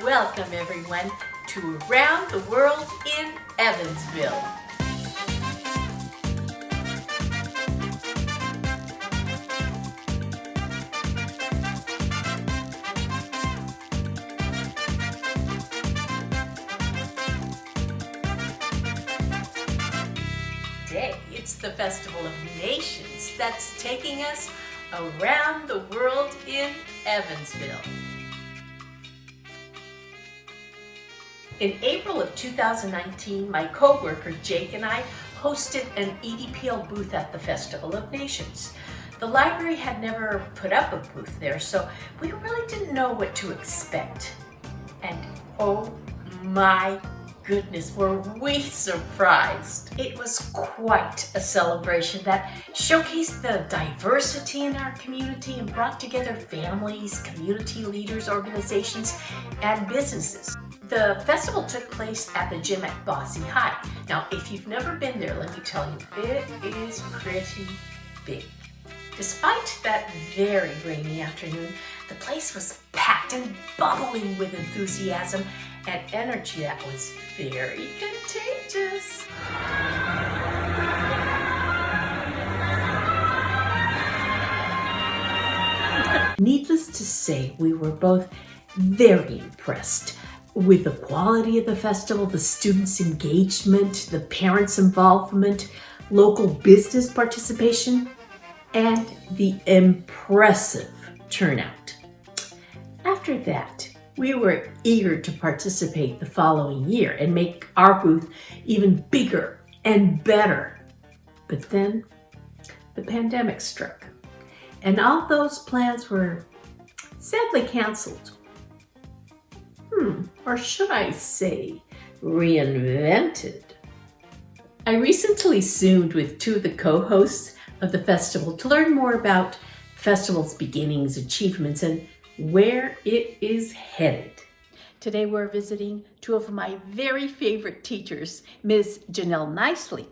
Welcome everyone to Around the World in Evansville. Today, it's the Festival of Nations that's taking us around the world in Evansville. In April of 2019, my co-worker Jake and I hosted an EVPL booth at the Festival of Nations. The library had never put up a booth there, so we really didn't know what to expect. And oh my goodness, were we surprised. It was quite a celebration that showcased the diversity in our community and brought together families, community leaders, organizations, and businesses. The festival took place at the gym at Boise High. Now, if you've never been there, let me tell you, it is pretty big. Despite that very rainy afternoon, the place was packed and bubbling with enthusiasm and energy that was very contagious. Needless to say, we were both very impressed with the quality of the festival, the students' engagement, the parents' involvement, local business participation, and the impressive turnout. After that, we were eager to participate the following year and make our booth even bigger and better. But then the pandemic struck, and all those plans were sadly canceled. Or should I say, reinvented. I recently Zoomed with two of the co-hosts of the festival to learn more about the festival's beginnings, achievements, and where it is headed. Today we're visiting two of my very favorite teachers, Ms. 𝐀𝐫𝐿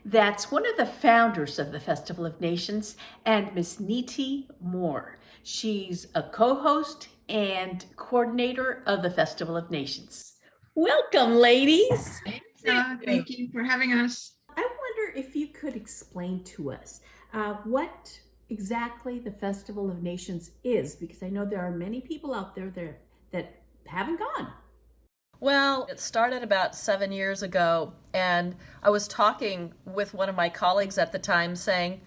that's one of the founders of the Festival of Nations, and Ms. Neeti Moore. She's a co-host and coordinator of the Festival of Nations. Welcome, ladies. Thank you for having us. I wonder if you could explain to us what exactly the Festival of Nations is, because I know there are many people out there that haven't gone. Well, it started about 7 years ago, and I was talking with one of my colleagues at the time saying,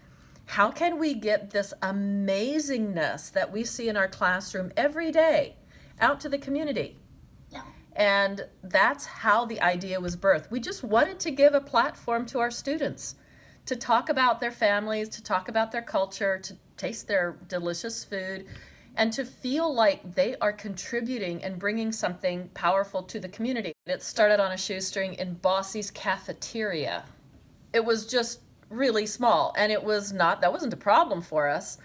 how can we get this amazingness that we see in our classroom every day out to the community? Yeah. And that's how the idea was birthed. We just wanted to give a platform to our students to talk about their families, to talk about their culture, to taste their delicious food, and to feel like they are contributing and bringing something powerful to the community. It started on a shoestring in Bosse's cafeteria. It was just really small, and that wasn't a problem for us.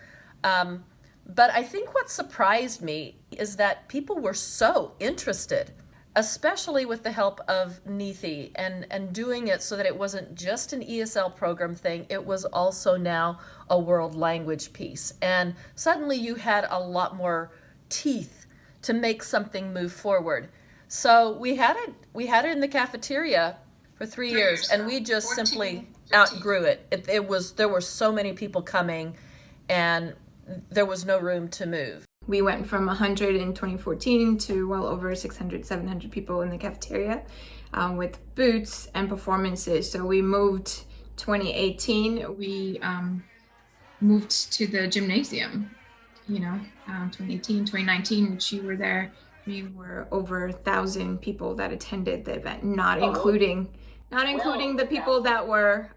But I think what surprised me is that people were so interested, especially with the help of Neeti and doing it so that it wasn't just an ESL program thing, it was also now a world language piece. And suddenly you had a lot more teeth to make something move forward. So we had it in the cafeteria for 3 years, and we just simply outgrew it. There were so many people coming, and there was no room to move. We went from 100 in 2014 to well over 600, 700 people in the cafeteria with booths and performances. So we moved 2018, we moved to the gymnasium, 2018, 2019, which you were there. We were over 1,000 people that attended the event, not including the people that were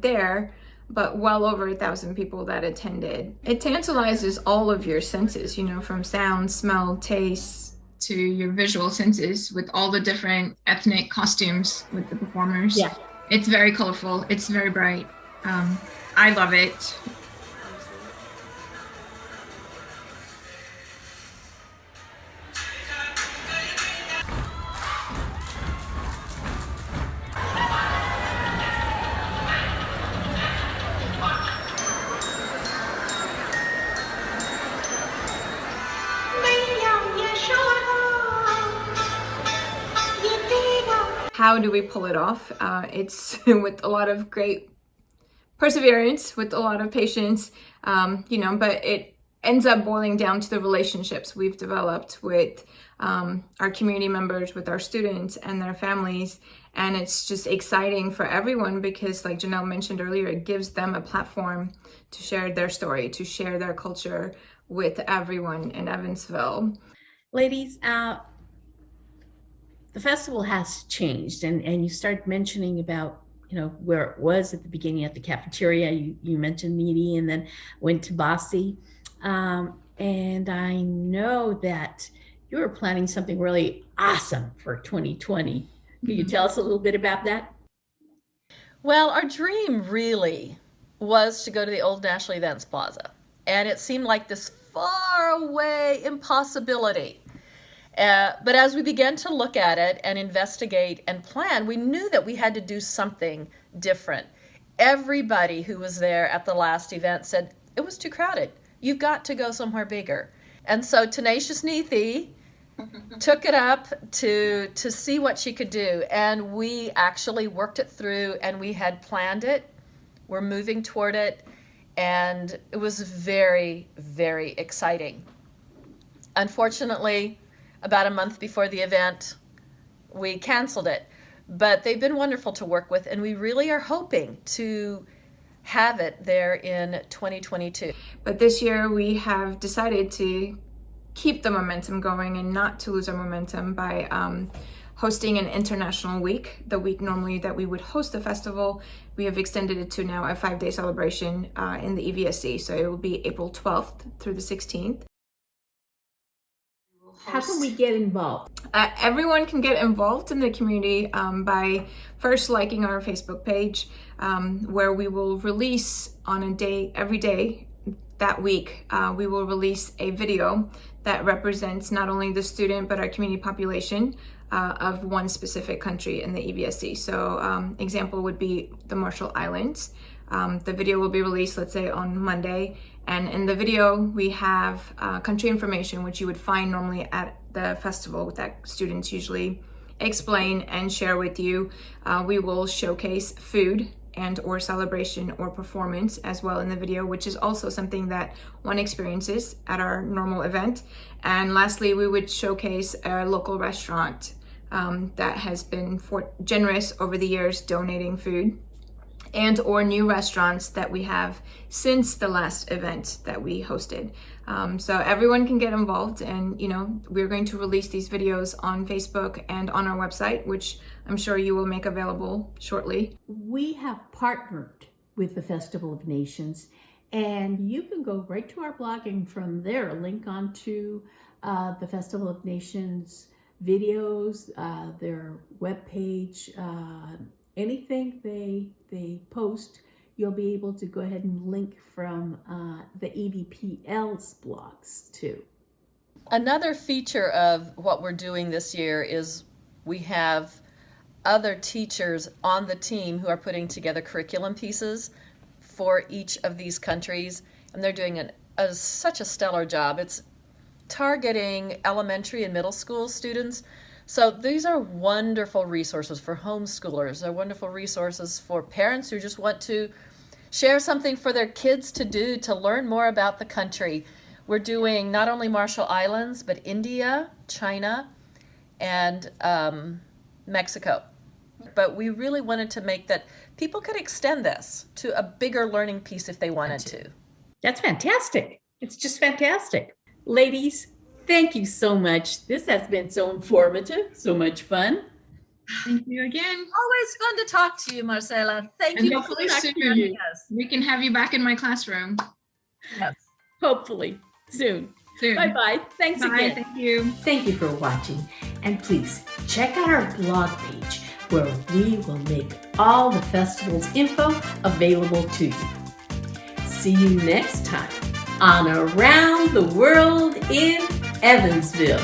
there, but well over 1,000 people that attended. It tantalizes all of your senses, from sound, smell, taste, to your visual senses with all the different ethnic costumes with the performers. Yeah. It's very colorful. It's very bright. I love it. how do we pull it off? It's with a lot of great perseverance, with a lot of patience, but it ends up boiling down to the relationships we've developed with our community members, with our students and their families. And it's just exciting for everyone because, like Janelle mentioned earlier, it gives them a platform to share their story, to share their culture with everyone in Evansville. Ladies, the festival has changed, and you started mentioning about where it was at the beginning at the cafeteria. You mentioned Meaty and then went to Bossy, and I know that you were planning something really awesome for 2020. Can you tell us a little bit about that? Well, our dream really was to go to the old National Events Plaza, and it seemed like this far away impossibility. But as we began to look at it and investigate and plan, we knew that we had to do something different. Everybody who was there at the last event said it was too crowded. You've got to go somewhere bigger. And so Tenacious Neethi took it up to see what she could do. And we actually worked it through, and we had planned it. We're moving toward it. And it was very, very exciting. Unfortunately, about a month before the event, we canceled it. But they've been wonderful to work with, and we really are hoping to have it there in 2022. But this year we have decided to keep the momentum going and not to lose our momentum by hosting an international week. The week normally that we would host the festival, we have extended it to now a 5-day celebration in the EVSC. So it will be April 12th through the 16th. How can we get involved? Everyone can get involved in the community by first liking our Facebook page, where we will release on a day, every day that week, we will release a video that represents not only the student but our community population of one specific country in the EVSC. So example would be the Marshall Islands. The video will be released, let's say, on Monday. And in the video, we have country information, which you would find normally at the festival that students usually explain and share with you. We will showcase food and or celebration or performance as well in the video, which is also something that one experiences at our normal event. And lastly, we would showcase a local restaurant that has been generous over the years donating food, and or new restaurants that we have since the last event that we hosted. So everyone can get involved, and we're going to release these videos on Facebook and on our website, which I'm sure you will make available shortly. We have partnered with the Festival of Nations, and you can go right to our blog and from there link onto the Festival of Nations videos, their webpage, anything they post, you'll be able to go ahead and link from the EVPL's blogs too. Another feature of what we're doing this year is we have other teachers on the team who are putting together curriculum pieces for each of these countries, and they're doing such a stellar job. It's targeting elementary and middle school students. So these are wonderful resources for homeschoolers. They're wonderful resources for parents who just want to share something for their kids to do to learn more about the country. We're doing not only Marshall Islands, but India, China, and Mexico. But we really wanted to make that people could extend this to a bigger learning piece if they wanted to. That's fantastic. It's just fantastic. Ladies, thank you so much. This has been so informative, so much fun. Thank you again. Always fun to talk to you, Marisela. Thank And you. hopefully for soon joining us. we can have you back in my classroom. Yes. Hopefully soon. Soon. Bye-bye. Thanks Bye, again. thank you. Thank you for watching. And please check out our blog page where we will make all the festival's info available to you. See you next time on Around the World in Evansville.